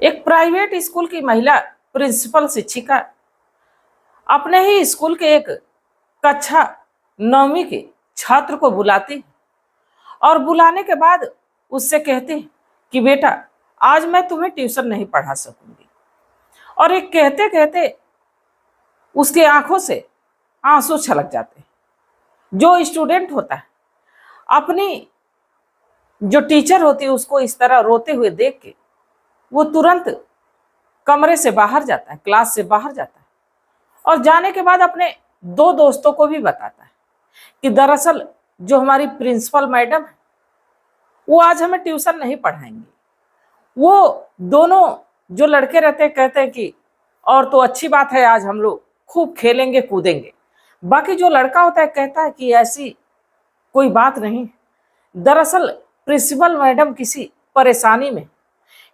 एक private school की महिला प्रिंसिपल शिक्षिका अपने ही स्कूल के एक कक्षा 9वीं के छात्र को बुलाती और बुलाने के बाद उससे कहती कि बेटा, आज मैं तुम्हें ट्यूशन नहीं पढ़ा सकूंगी। और एक कहते कहते उसकी आंखों से आंसू छलक जाते। जो स्टूडेंट होता है अपनी जो टीचर होती है उसको इस तरह रोते हुए देख के वो तुरंत कमरे से बाहर जाता है, क्लास से बाहर जाता है और जाने के बाद अपने दो दोस्तों को भी बताता है कि दरअसल जो हमारी प्रिंसिपल मैडम है वो आज हमें ट्यूशन नहीं पढ़ाएंगी। वो दोनों जो लड़के रहते हैं कहते हैं कि और तो अच्छी बात है, आज हम लोग खूब खेलेंगे कूदेंगे। बाकी जो लड़का होता है कहता है कि ऐसी कोई बात नहीं, दरअसल प्रिंसिपल मैडम किसी परेशानी में,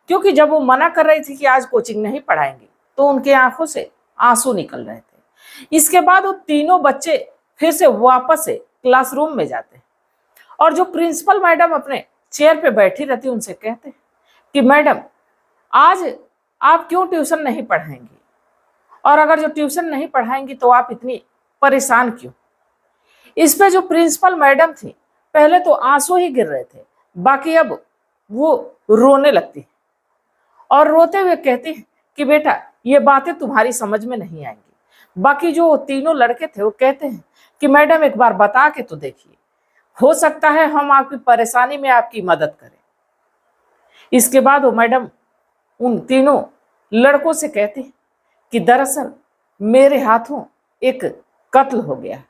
क्योंकि जब वो मना कर रही थी कि आज कोचिंग नहीं पढ़ाएंगी तो उनके आंखों से आंसू निकल रहे थे। इसके बाद वो तीनों बच्चे फिर से वापस से क्लासरूम में जाते और जो प्रिंसिपल मैडम अपने चेयर पे बैठी रहती उनसे कहते कि मैडम, आज आप क्यों ट्यूशन नहीं पढ़ाएंगी, और अगर जो ट्यूशन नहीं पढ़ाएंगी तो आप इतनी परेशान क्यों। इस पे जो प्रिंसिपल मैडम थी पहले तो आंसू ही गिर रहे थे, बाकी अब वो रोने लगती और रोते हुए कहती कि बेटा, ये बातें तुम्हारी समझ में नहीं आएंगी। बाकी जो तीनों लड़के थे वो कहते हैं कि मैडम एक बार बता के तो देखिए, हो सकता है हम आपकी परेशानी में आपकी मदद करें। इसके बाद वो मैडम उन तीनों लड़कों से कहती कि दरअसल मेरे हाथों एक कत्ल हो गया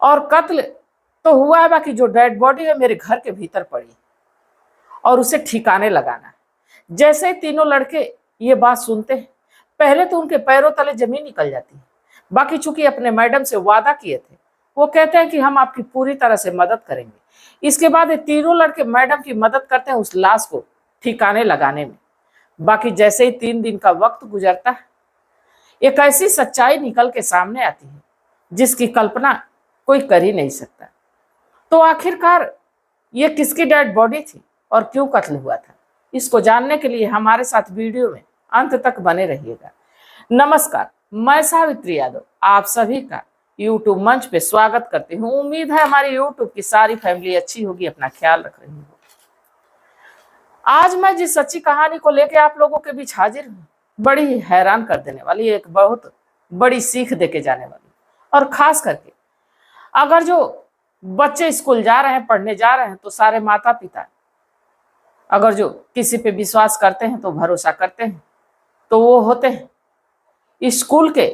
और कत्ल तो हुआ है, बाकी जो डेड बॉडी है मेरे घर के भीतर पड़ी और उसे ठिकाने लगाना है। जैसे ही तीनों लड़के ये बात सुनते हैं पहले तो उनके पैरों तले जमीन निकल जाती है, बाकी चूंकि अपने मैडम से वादा किए थे वो कहते हैं कि हम आपकी पूरी तरह से मदद करेंगे। इसके बाद ये तीनों लड़के मैडम की मदद करते हैं उस लाश को ठिकाने लगाने में। बाकी जैसे ही 3 दिन का वक्त गुजरता है एक ऐसी सच्चाई निकल के सामने आती है जिसकी कल्पना कोई कर ही नहीं सकता। तो आखिरकार ये किसकी डेड बॉडी थी और क्यों कत्ल हुआ था, इसको जानने के लिए हमारे साथ वीडियो में अंत तक बने रहिएगा। नमस्कार, मैं सावित्री यादव आप सभी का यूट्यूब मंच पे स्वागत करती हूँ। उम्मीद है हमारी यूट्यूब की सारी फैमिली अच्छी होगी, अपना ख्याल रख रही होगी। आज मैं जिस सच्ची कहानी को लेकर आप लोगों के बीच हाजिर हूँ बड़ी ही हैरान कर देने वाली, एक बहुत बड़ी सीख देके जाने वाली। और खास करके अगर जो बच्चे स्कूल जा रहे हैं, पढ़ने जा रहे हैं, तो सारे माता पिता अगर जो किसी पे विश्वास करते हैं तो भरोसा करते हैं तो वो होते हैं स्कूल के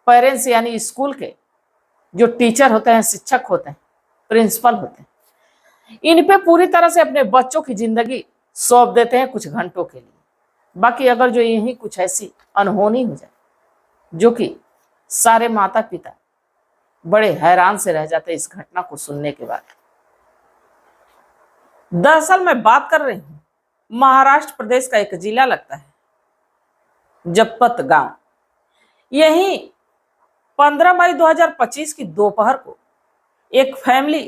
पेरेंट्स, यानी स्कूल के जो टीचर होते हैं, शिक्षक होते हैं, प्रिंसिपल होते हैं। इन पे पूरी तरह से अपने बच्चों की जिंदगी सौंप देते हैं कुछ घंटों के लिए। बाकी अगर जो यही कुछ ऐसी अनहोनी हो जाए जो कि सारे माता पिता बड़े हैरान से रह जाते हैं इस घटना को सुनने के बाद। दरअसल मैं बात कर रही हूँ महाराष्ट्र प्रदेश का एक जिला लगता है जपपत गांव। यही 15 मई 2025 की दोपहर को एक फैमिली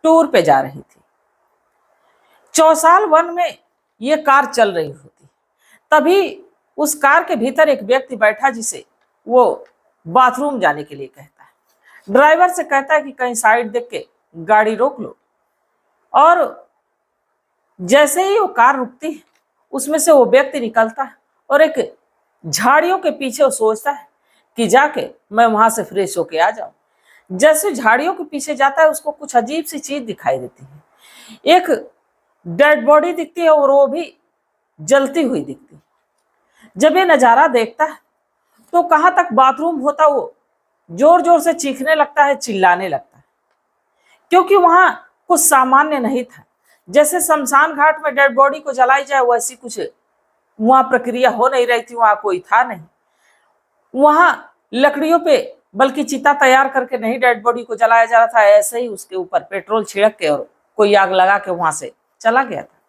टूर पे जा रही थी। चौसाल वन में ये कार चल रही होती, तभी उस कार के भीतर एक व्यक्ति बैठा जिसे वो बाथरूम जाने के लिए कहता है। ड्राइवर से कहता है कि कहीं साइड देख के गाड़ी रोक लो, और जैसे ही वो कार रुकती है उसमें से वो व्यक्ति निकलता है और एक झाड़ियों के पीछे वो सोचता है कि जाके मैं वहां से फ्रेश होके आ जाऊं। जैसे झाड़ियों के पीछे जाता है उसको कुछ अजीब सी चीज दिखाई देती है, एक डेड बॉडी दिखती है और वो भी जलती हुई दिखती है। जब ये नजारा देखता है तो कहाँ तक बाथरूम होता वो जोर जोर से चीखने लगता है, चिल्लाने लगता है, क्योंकि वहां कुछ सामान्य नहीं था। जैसे शमशान घाट में डेड बॉडी को जलाई जाए वैसी कुछ वहां प्रक्रिया हो नहीं रही थी, वहां कोई था नहीं। वहां लकड़ियों पे बल्कि चिता तैयार करके नहीं डेड बॉडी को जलाया जा रहा था, ऐसे ही उसके ऊपर पेट्रोल छिड़क के और कोई आग लगा के वहां से चला गया था।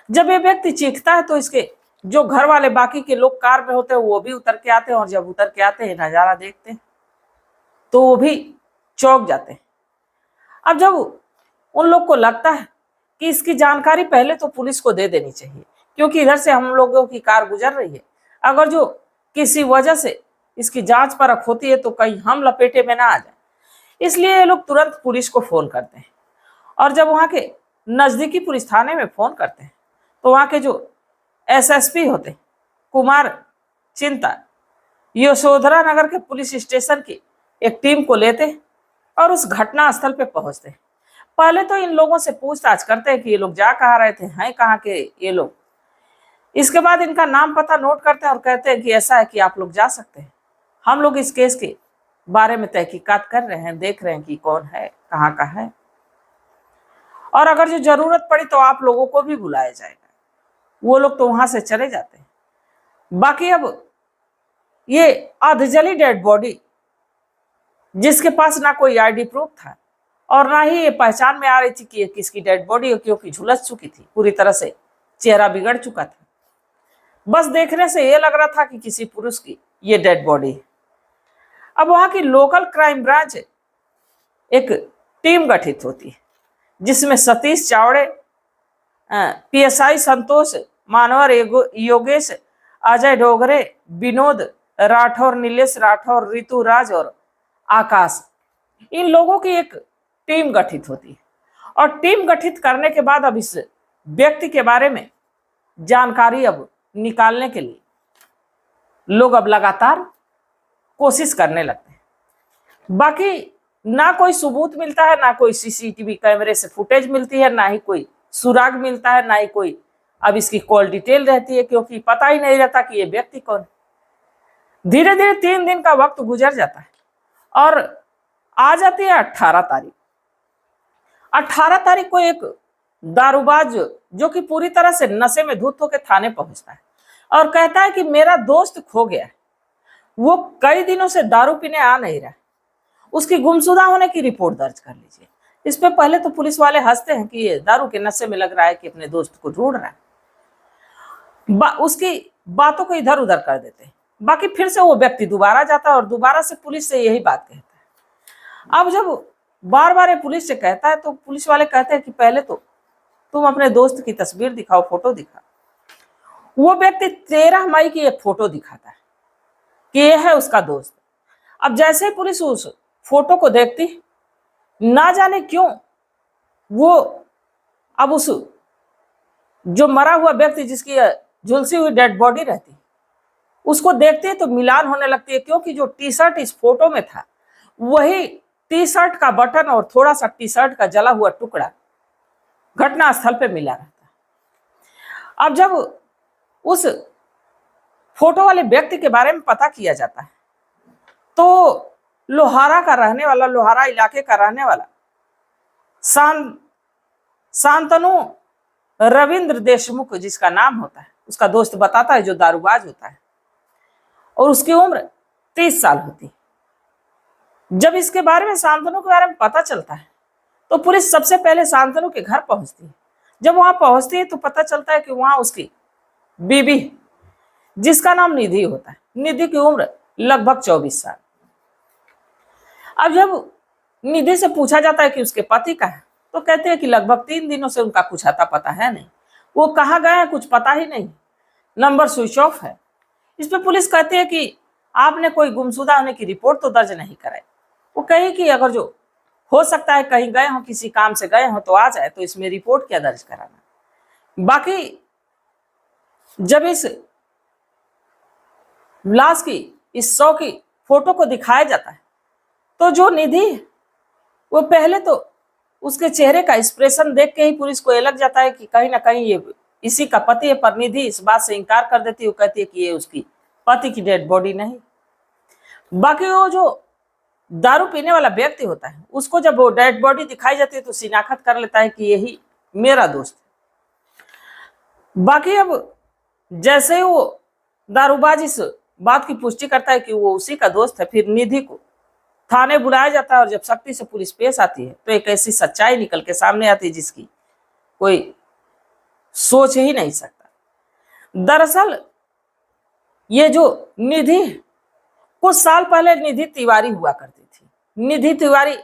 जब ये व्यक्ति चीखता है तो इसके जो घर वाले बाकी के लोग कार में होते हैं वो भी उतर के आते हैं, और जब उतर के आते हैं नजारा देखते हैं तो वो भी चौंक जाते हैं। अब जब उन लोग को लगता है कि इसकी जानकारी पहले तो पुलिस को दे देनी चाहिए, क्योंकि इधर से हम लोगों की कार गुजर रही है। अगर जो किसी वजह से इसकी जांच परख होती है तो कहीं हम लपेटे में ना आ जाए, इसलिए ये लोग तुरंत पुलिस को फोन करते हैं। और जब वहां के नजदीकी पुलिस थाने में फोन करते हैं तो वहां के जो एसएसपी होते हैं, कुमार चिंता, यशोधरा नगर के पुलिस स्टेशन की एक टीम को लेते हैं और उस घटना स्थल पे पहुंचते हैं। पहले तो इन लोगों से पूछताछ करते हैं कि ये लोग जा कहाँ रहे थे, हैं कहाँ के ये लोग। इसके बाद इनका नाम पता नोट करते हैं और कहते हैं कि ऐसा है कि आप लोग जा सकते हैं, हम लोग इस केस के बारे में तहकीकात कर रहे हैं, देख रहे हैं कि कौन है, कहाँ का है, और अगर जो जरूरत पड़ी तो आप लोगों को भी बुलाया जाएगा। वो लोग तो वहां से चले जाते हैं। बाकी अब ये अधजली डेड बॉडी, जिसके पास ना कोई आईडी प्रूफ था और ना ही ये पहचान में आ रही थी कि ये किसकी डेड बॉडी है, क्योंकि झुलस चुकी थी, पूरी तरह से चेहरा बिगड़ चुका था। बस देखने से ये लग रहा था कि किसी पुरुष की ये डेड बॉडी है। अब वहां की लोकल क्राइम ब्रांच एक टीम गठित होती है, जिसमें सतीश चावड़े, पीएसआई संतोष, मानवर योगेश, अजय डोगरे, विनोद राठौर, नीलेश राठौर, ऋतु राज और आकाश, इन लोगों की एक टीम गठित होती है। और टीम गठित करने के बाद अब इस व्यक्ति के बारे में जानकारी अब निकालने के लिए लोग अब लगातार कोशिश करने लगते हैं। बाकी ना कोई सबूत मिलता है, ना कोई सीसीटीवी कैमरे से फुटेज मिलती है, ना ही कोई सुराग मिलता है, ना ही कोई अब इसकी कॉल डिटेल रहती है, क्योंकि पता ही नहीं रहता कि ये व्यक्ति कौन है। धीरे धीरे 3 दिन का वक्त गुजर जाता है और आ जाती है 18 तारीख। 18 तारीख को एक दारूबाज जो कि पूरी तरह से नशे में धुत होकर थाने पहुंचता है और कहता है कि मेरा दोस्त खो गया है, वो कई दिनों से दारू पीने आ नहीं रहा है, उसकी गुमशुदा होने की रिपोर्ट दर्ज कर लीजिए। इस पे पहले तो पुलिस वाले हंसते हैं कि ये दारू के नशे में लग रहा है कि अपने दोस्त को ढूंढ रहा है, उसकी बातों को इधर उधर कर देते हैं। बाकी फिर से वो व्यक्ति दोबारा जाता है और दोबारा से पुलिस से यही बात कहता है। अब जब बार बार पुलिस से कहता है तो पुलिस वाले कहते हैं कि पहले तो तुम अपने दोस्त की तस्वीर दिखाओ, फोटो दिखा। वो व्यक्ति 13 मई की एक फोटो दिखाता है कि ये है उसका दोस्त। अब जैसे ही पुलिस उस फोटो को देखती, ना जाने क्यों वो अब उस जो मरा हुआ व्यक्ति जिसकी झुलसी हुई डेड बॉडी रहती, उसको देखते ही तो मिलान होने लगती है, क्योंकि जो टी शर्ट इस फोटो में था वही टी शर्ट का बटन और थोड़ा सा टी शर्ट का जला हुआ टुकड़ा घटना स्थल पे मिला रहता है। अब जब उस फोटो वाले व्यक्ति के बारे में पता किया जाता है तो लोहारा इलाके का रहने वाला शांतनु रविंद्र देशमुख जिसका नाम होता है, उसका दोस्त बताता है, जो दारूबाज होता है, और उसकी उम्र 30 साल होती है। जब इसके बारे में शांतनु के बारे में पता चलता है तो पुलिस सबसे पहले शांतनु के घर पहुंचती है। जब वहां पहुंचती है तो पता चलता है कि वहां उसकी बीबी, जिसका नाम निधि होता है, निधि की उम्र लगभग 24 साल। अब जब निधि से पूछा जाता है कि उसके पति का है तो कहते हैं कि लगभग 3 दिनों से उनका कुछ आता पता है नहीं, वो कहाँ गए हैं कुछ पता ही नहीं, नंबर स्विच ऑफ है। इस पे पुलिस कहती है कि आपने कोई गुमशुदा होने की रिपोर्ट तो दर्ज नहीं कराई। वो कहे कि अगर जो हो सकता है कहीं गए हो, किसी काम से गए हो तो आ जाए, तो इसमें रिपोर्ट क्या दर्ज कराना। बाकी जब इस लाश की, इस शव की फोटो को दिखाया जाता है तो जो निधि, वो पहले तो उसके चेहरे का एक्सप्रेशन देख के ही पुलिस को ये लग जाता है कि कहीं ना कहीं ये इसी का पति है, पर निधि इस बात से इनकार कर देती है। वो कहती है कि ये उसकी पति की डेड बॉडी नहीं। बाकी वो जो दारू पीने वाला व्यक्ति होता है, उसको जब वो डेड बॉडी दिखाई जाती है तो शिनाख्त कर लेता है कि यही मेरा दोस्त है। बाकी अब जैसे ही वो दारूबाज इस बात की पुष्टि करता है कि वो उसी का दोस्त है, फिर निधि को थाने बुलाया जाता है और जब सख्ती से पुलिस पेश आती है तो एक ऐसी सच्चाई निकल के सामने आती है जिसकी कोई सोच ही नहीं सकता। दरअसल ये जो निधि, कुछ साल पहले निधि तिवारी हुआ करती थी। निधि तिवारी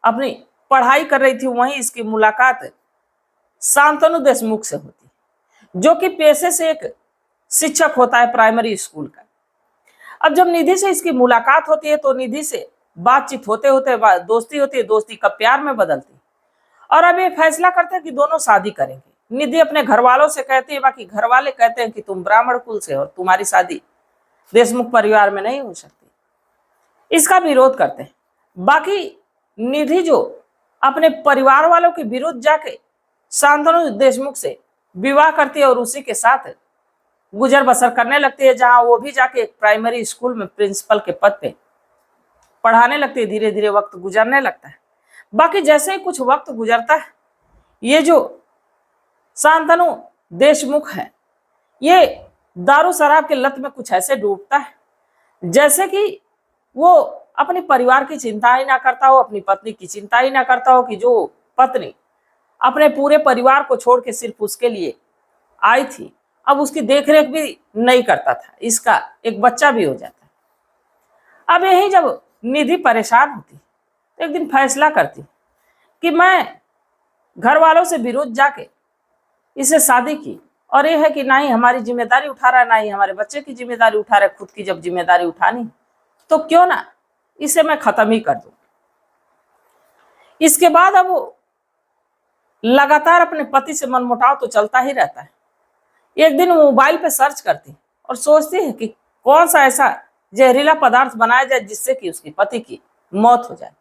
अपनी पढ़ाई कर रही थी, वहीं इसकी मुलाकात शांतनु देशमुख से होती। जो कि पेशे से एक शिक्षक होता है प्राइमरी स्कूल का। अब जब निधि से इसकी मुलाकात होती है तो निधि से बातचीत होते होते दोस्ती होती है, दोस्ती कब प्यार में बदलती है और अब ये फैसला करते हैं कि दोनों शादी करेंगे। निधि अपने घर वालों से कहती है, बाकी घर वाले कहते हैं कि तुम ब्राह्मण कुल से हो और तुम्हारी शादी देशमुख परिवार में नहीं हो सकती, इसका विरोध करते हैं। बाकी निधि जो अपने परिवार वालों के विरुद्ध जाके शांतनु देशमुख से विवाह करती है और उसी के साथ गुजर बसर करने लगती है, जहां वो भी जाके एक प्राइमरी स्कूल में प्रिंसिपल के पद पे पढ़ाने लगती है। धीरे धीरे वक्त गुजरने लगता है। बाकी जैसे ही कुछ वक्त गुजरता है, ये जो शांतनु देशमुख है ये दारू शराब के लत में कुछ ऐसे डूबता है जैसे कि वो अपने परिवार की चिंता ही ना करता हो, अपनी पत्नी की चिंता ही ना करता हो कि जो पत्नी अपने पूरे परिवार को छोड़ के सिर्फ उसके लिए आई थी, अब उसकी देखरेख भी नहीं करता था, इसका एक बच्चा भी हो जाता है। अब यही जब निधि परेशान होती तो एक दिन फैसला करती कि मैं घर वालों से विरोध जाके इसे शादी की, और ये है कि ना ही हमारी जिम्मेदारी उठा रहा है, ना ही हमारे बच्चे की जिम्मेदारी उठा रहा है, खुद की जब जिम्मेदारी उठानी तो क्यों ना इसे मैं खत्म ही कर दूं। इसके बाद अब वो लगातार अपने पति से मनमुटाव तो चलता ही रहता है। एक दिन वो मोबाइल पे सर्च करती और सोचती है कि कौन सा ऐसा जहरीला पदार्थ बनाया जाए जिससे कि उसकी पति की मौत हो जाए।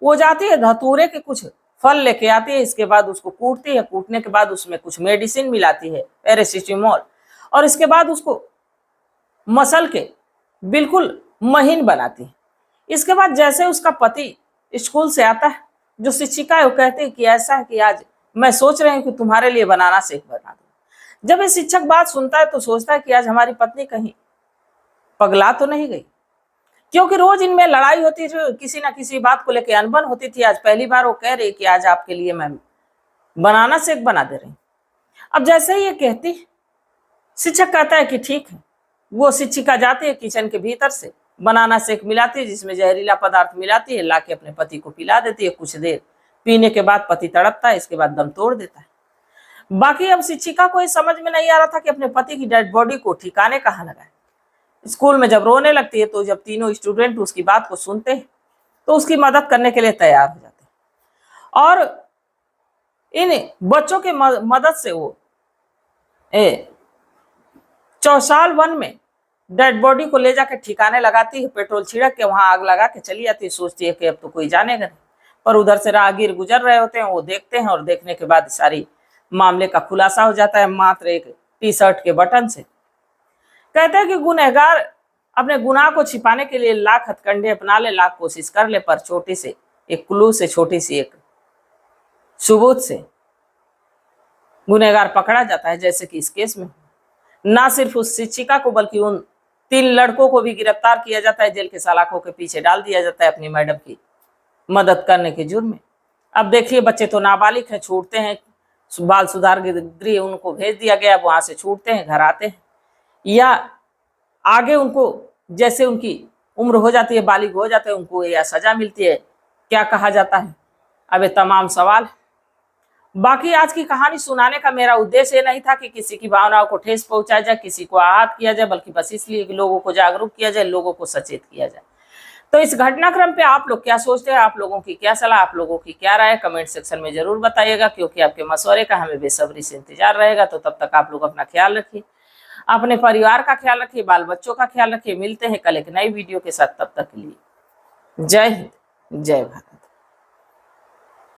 वो जाती है धतूरे के कुछ फल लेके आती है, इसके बाद उसको कूटती है, कूटने के बाद उसमें कुछ मेडिसिन मिलाती है पैरासिटामोल, और इसके बाद उसको मसल के बिल्कुल महीन बनाती है। इसके बाद जैसे उसका पति स्कूल से आता है, जो शिक्षिका है वो कहती है कि ऐसा है कि आज मैं सोच रही हूँ कि तुम्हारे लिए बनाना शेक बना दूं। जब ये शिक्षक बात सुनता है तो सोचता है कि आज हमारी पत्नी कहीं पगला तो नहीं गई, क्योंकि रोज इनमें लड़ाई होती थी, किसी ना किसी बात को लेकर अनबन होती थी। आज पहली बार वो कह रही कि आज आपके लिए मैं बनाना शेक बना दे रही। अब जैसे ही ये कहती, शिक्षक कहता है कि ठीक है। वो शिक्षिका जाती है किचन के भीतर से बनाना शेक मिलाती है, जिसमें जहरीला पदार्थ मिलाती है, लाके अपने पति को पिला देती है। कुछ देर पीने के बाद पति तड़पता है, इसके बाद दम तोड़ देता है। बाकी अब शिक्षिका को ये समझ में नहीं आ रहा था कि अपने पति की डेड बॉडी को ठिकाने कहाँ लगाए। स्कूल में जब रोने लगती है तो जब तीनों स्टूडेंट उसकी बात को सुनते हैं तो उसकी मदद करने के लिए तैयार हो जाते हैं, और इन बच्चों के मदद से वो चौसाल वन में डेड बॉडी को ले जाकर ठिकाने लगाती है। पेट्रोल छिड़क के वहां आग लगा के चली जाती है, सोचती है कि अब तो कोई जानेगा नहीं। पर उधर से राहगीर गुजर रहे होते हैं, वो देखते हैं और देखने के बाद सारी मामले का खुलासा हो जाता है मात्र एक टी शर्ट के बटन से। कहते हैं कि गुनहगार अपने गुनाह को छिपाने के लिए लाख हथकंडे अपना ले, लाख कोशिश कर ले, पर छोटे से एक क्लू से, छोटी सी एक सबूत से गुनहगार पकड़ा जाता है। जैसे कि इस केस में ना सिर्फ उस शिक्षिका को बल्कि उन 3 लड़कों को भी गिरफ्तार किया जाता है, जेल के सलाखों के पीछे डाल दिया जाता है अपनी मैडम की मदद करने के जुर्म में। अब देखिए बच्चे तो नाबालिग हैं, छूटते हैं, बाल सुधार गृह उनको भेज दिया गया, वहां से छूटते हैं, घर आते हैं, या आगे उनको जैसे उनकी उम्र हो जाती है, बालिग हो जाते हैं, उनको या सजा मिलती है, क्या कहा जाता है, अब ये तमाम सवाल। बाकी आज की कहानी सुनाने का मेरा उद्देश्य ये नहीं था कि किसी की भावनाओं को ठेस पहुंचाया जाए, किसी को आहत किया जाए, बल्कि बस इसलिए कि लोगों को जागरूक किया जाए, लोगों को सचेत किया जाए। तो इस घटनाक्रम पे आप लोग क्या सोचते हैं, आप लोगों की क्या सलाह, आप लोगों की क्या राय, कमेंट सेक्शन में जरूर बताइएगा, क्योंकि आपके मशवरे का हमें बेसब्री से इंतजार रहेगा। तो तब तक आप लोग अपना ख्याल रखिए, अपने परिवार का ख्याल रखिए, बाल बच्चों का ख्याल रखिए। मिलते हैं कल एक नई वीडियो के साथ, तब तक के लिए जय हिंद, जय भारत।